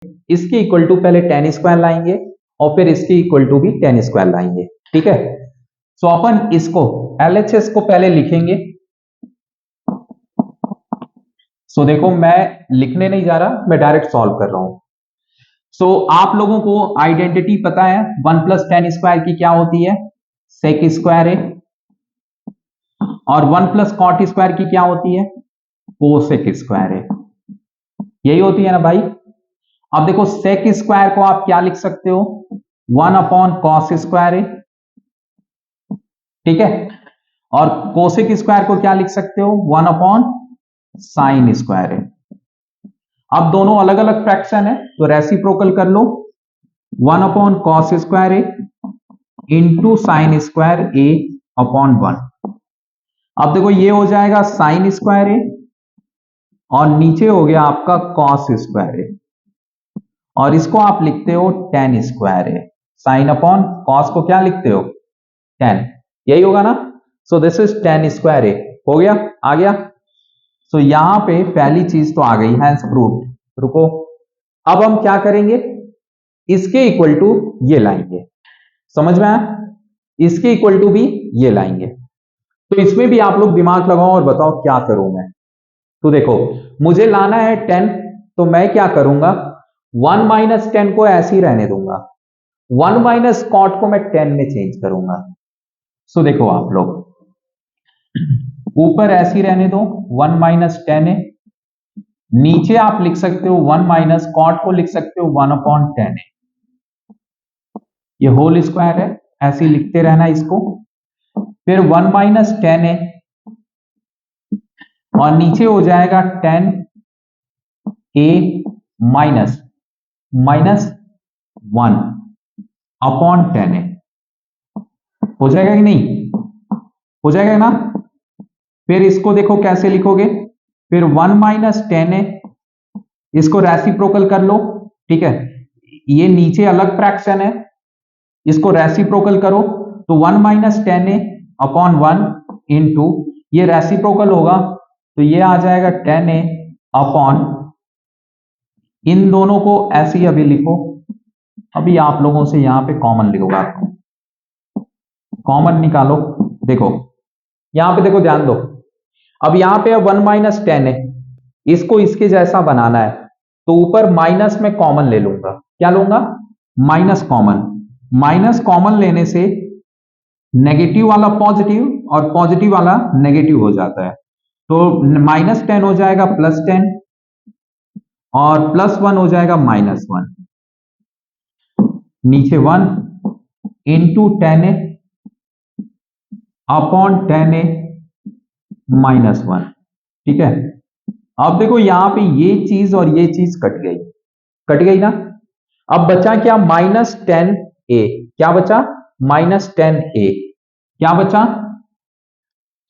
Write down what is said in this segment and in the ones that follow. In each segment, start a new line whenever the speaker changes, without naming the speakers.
इसके equal to पहले ten square लाएंगे और फिर इसके इक्वल टू भी टेन स्क्वायर लाएंगे, ठीक है। सो अपन इसको LHS को पहले लिखेंगे। सो देखो मैं लिखने नहीं जा रहा, मैं डायरेक्ट सॉल्व कर रहा हूं। सो आप लोगों को आइडेंटिटी पता है, 1 प्लस टेन स्क्वायर की क्या होती है, सेक स्क्वायर है, और 1 प्लस कॉट स्क्वायर की क्या होती है, कोसेक स्क्वायर है। यही होती है ना भाई। अब देखो सेक स्क्वायर को आप क्या लिख सकते हो, 1 अपॉन कॉस स्क्वायर है, ठीक है। और कोसेक स्क्वायर को क्या लिख सकते हो, 1 अपॉन साइन स्क्वायर है। अब दोनों अलग अलग फ्रैक्शन है तो रेसिप्रोकल कर लो, 1 अपॉन कॉस स्क्वायर ए इंटू साइन स्क्वायर ए अपॉन 1। अब देखो ये हो जाएगा साइन स्क्वायर ए और नीचे हो गया आपका कॉस स्क्वायर ए, और इसको आप लिखते हो ten square A. Sine upon cos को क्या लिखते हो, 10, यही होगा ना। So this is ten square A, हो गया, आ गया। सो यहां पे पहली चीज तो आ गई, हैंस प्रूव्ड। रुको, अब हम क्या करेंगे, इसके इक्वल टू ये लाएंगे, समझ में आया, इसके इक्वल टू भी ये लाएंगे। तो इसमें भी आप लोग दिमाग लगाओ और बताओ क्या करूं मैं। तो देखो मुझे लाना है 10, तो मैं क्या करूंगा, 1 माइनस 10 को ऐसे ही रहने दूंगा, 1 माइनस कॉट को मैं 10 में चेंज करूंगा। सो देखो आप लोग ऊपर ऐसे ही रहने दो, 1 माइनस 10 है, नीचे आप लिख सकते हो 1 माइनस कॉट को लिख सकते हो 1 अपॉन 10 है, ये होल स्क्वायर है, ऐसे ही लिखते रहना इसको। फिर 1 माइनस 10 है और नीचे हो जाएगा 10 ए माइनस माइनस 1 अपॉन 10 है, हो जाएगा कि नहीं, हो जाएगा ना। फिर इसको देखो कैसे लिखोगे, फिर 1 माइनस 10 है, इसको रेसिप्रोकल कर लो, ठीक है। ये नीचे अलग फ्रैक्शन है, इसको रेसिप्रोकल करो तो 1 माइनस 10 है अपॉन 1 इंटू ये रेसिप्रोकल होगा तो ये आ जाएगा 10 है अपॉन, इन दोनों को ऐसे ही अभी लिखो। अभी आप लोगों से यहां पे कॉमन लिखोगा, कॉमन निकालो। देखो यहां पे देखो, ध्यान दो, अब यहां पे 1 माइनस 10 है, इसको इसके जैसा बनाना है तो ऊपर माइनस में कॉमन ले लूंगा, क्या लूंगा, माइनस कॉमन। माइनस कॉमन लेने से नेगेटिव वाला पॉजिटिव और पॉजिटिव वाला नेगेटिव हो जाता है, तो माइनस 10 हो जाएगा प्लस 10 और प्लस 1 हो जाएगा माइनस 1, नीचे 1 इंटू 10 है अपॉन 10 है माइनस 1, ठीक है। अब देखो यहां पे ये चीज और ये चीज कट गई ना। अब बचा क्या, माइनस 10 ए, क्या बचा, माइनस 10 ए, क्या बचा,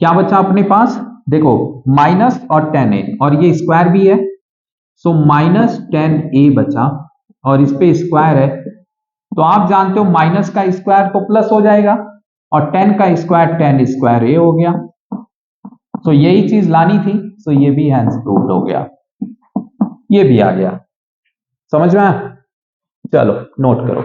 क्या बचा अपने पास, देखो माइनस और 10 ए और ये स्क्वायर भी है, सो माइनस 10 ए बचा और इस पे स्क्वायर है, तो आप जानते हो माइनस का स्क्वायर तो प्लस हो जाएगा और 10 का स्क्वायर 10 स्क्वायर ए हो गया। तो यही चीज लानी थी, तो ये भी हैंस प्रूव्ड हो गया, ये भी आ गया, समझ में आया। चलो नोट करो।